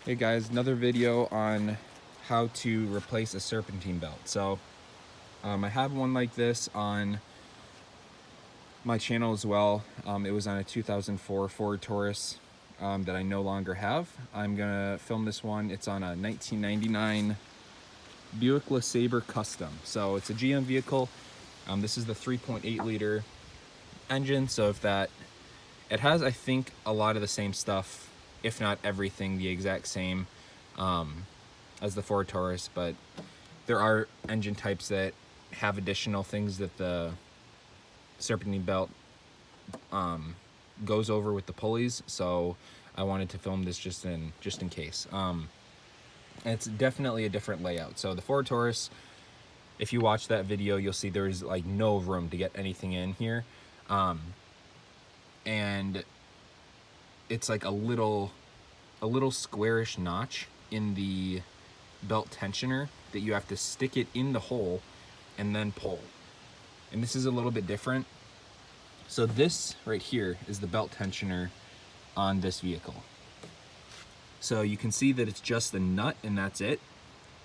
Hey guys, another video on how to replace a serpentine belt. So I have one like this on my channel as well. It was on a 2004 Ford Taurus that I no longer have. I'm gonna film this one. It's on a 1999 Buick Lesabre Custom. So it's a GM vehicle. This is the 3.8 liter engine. So it has, I think, a lot of the same stuff, if not everything, the exact same as the Ford Taurus, but there are engine types that have additional things that the Serpentine Belt goes over with the pulleys. So I wanted to film this just in case. It's definitely a different layout. So the Ford Taurus, if you watch that video, you'll see there's like no room to get anything in here. And it's like a little squarish notch in the belt tensioner that you have to stick it in the hole and then pull. And this is a little bit different. So this right here is the belt tensioner on this vehicle. So you can see that it's just the nut and that's it.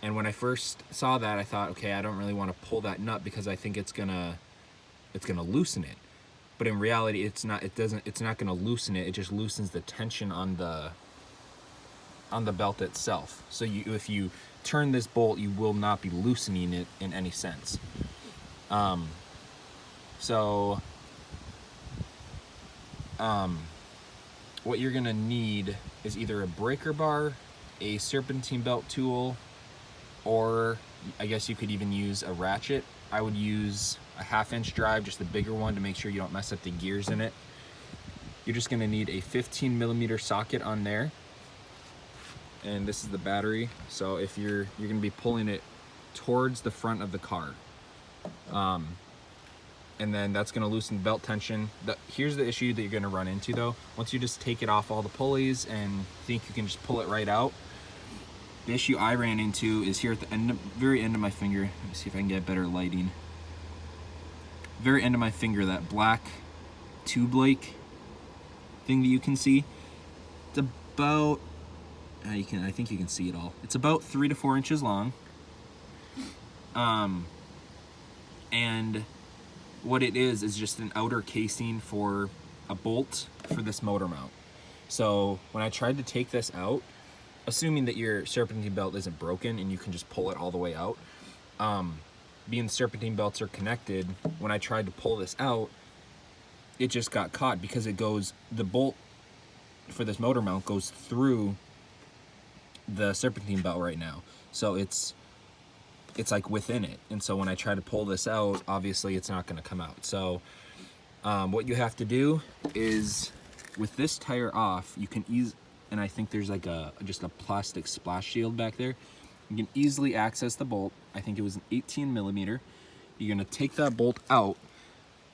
And when I first saw that, I thought, okay, I don't really want to pull that nut because I think it's gonna loosen it. But in reality, it's not gonna loosen it. It just loosens the tension on the belt itself. So if you turn this bolt, you will not be loosening it in any sense. What you're gonna need is either a breaker bar, a serpentine belt tool, or I guess you could even use a ratchet. I would use a 1/2-inch drive, just the bigger one, to make sure you don't mess up the gears in it. You're just gonna need a 15mm socket on there. And this is the battery. So if you're gonna be pulling it towards the front of the car. And then that's gonna loosen belt tension. Here's the issue that you're gonna run into though. Once you just take it off all the pulleys and think you can just pull it right out, the issue I ran into is here at the very end of my finger. Let me see if I can get better lighting. Very end of my finger, that black tube-like thing that you can see. It's about, I think you can see it all. It's about 3 to 4 inches long. And what it is just an outer casing for a bolt for this motor mount. So when I tried to take this out, assuming that your serpentine belt isn't broken and you can just pull it all the way out, being the serpentine belts are connected, when I tried to pull this out, it just got caught because the bolt for this motor mount goes through the serpentine belt right now. So it's like within it. And so when I try to pull this out, obviously it's not gonna come out. So what you have to do is, with this tire off, you can and I think there's like just a plastic splash shield back there. You can easily access the bolt. I think it was an 18mm. You're gonna take that bolt out,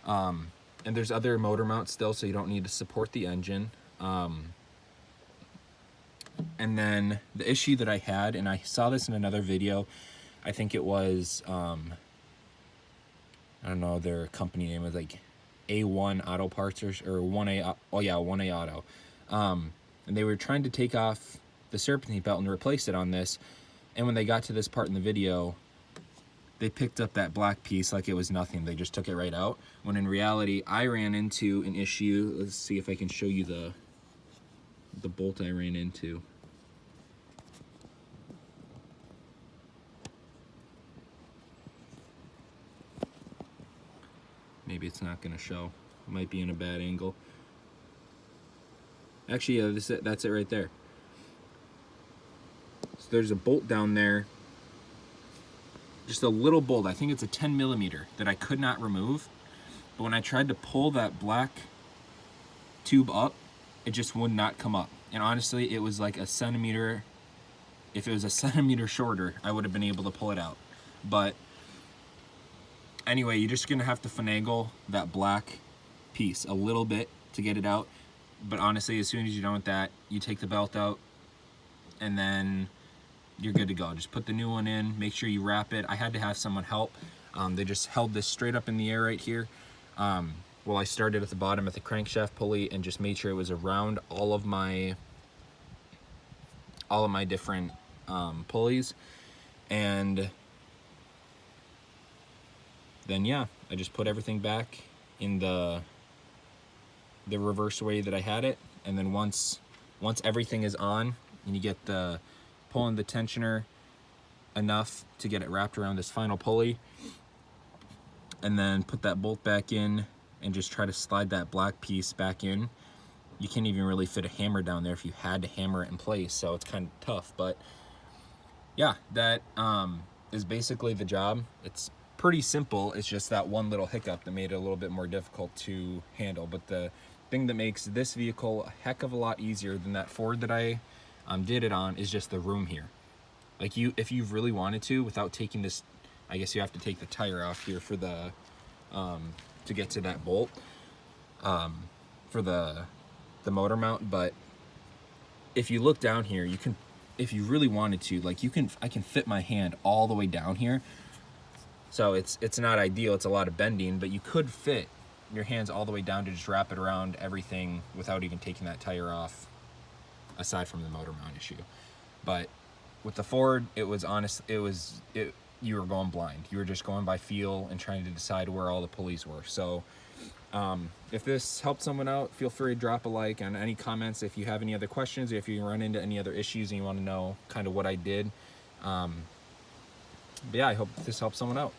and there's other motor mounts still, so you don't need to support the engine. And then the issue that I had, and I saw this in another video, I think it was, I don't know, their company name was like A1 Auto Parts or 1A, oh yeah, 1A Auto. And they were trying to take off the serpentine belt and replace it on this. And when they got to this part in the video, they picked up that black piece like it was nothing. They just took it right out. When in reality, I ran into an issue. Let's see if I can show you the bolt I ran into. Maybe it's not gonna show. It might be in a bad angle. Actually, yeah, that's it right there. So there's a bolt down there, just a little bolt. I think it's a 10mm that I could not remove. But when I tried to pull that black tube up, it just would not come up. And honestly, it was like a centimeter. If it was a centimeter shorter, I would have been able to pull it out. But anyway, you're just gonna have to finagle that black piece a little bit to get it out. But honestly, as soon as you're done with that, you take the belt out and then you're good to go. Just put the new one in, make sure you wrap it. I had to have someone help. They just held this straight up in the air right here. Well, I started at the bottom at the crankshaft pulley and just made sure it was around all of my all of my different pulleys. And then yeah, I just put everything back in the reverse way that I had it. And then once everything is on and you get the pulling the tensioner enough to get it wrapped around this final pulley, and then put that bolt back in and just try to slide that black piece back in. You can't even really fit a hammer down there if you had to hammer it in place, so it's kind of tough. But yeah, that is basically the job. It's pretty simple. It's just that one little hiccup that made it a little bit more difficult to handle. But the thing that makes this vehicle a heck of a lot easier than that Ford that I did it on is just the room here. Like, if you really wanted to, without taking this, I guess you have to take the tire off here for the to get to that bolt for the motor mount. But if you look down here, you can, if you really wanted to, like, I can fit my hand all the way down here. So it's not ideal, it's a lot of bending, but you could fit your hands all the way down to just wrap it around everything without even taking that tire off, aside from the motor mount issue. But with the Ford, you were going blind. You were just going by feel and trying to decide where all the pulleys were. So if this helped someone out, feel free to drop a like, and any comments if you have any other questions, or if you run into any other issues and you want to know kind of what I did. But yeah, I hope this helps someone out.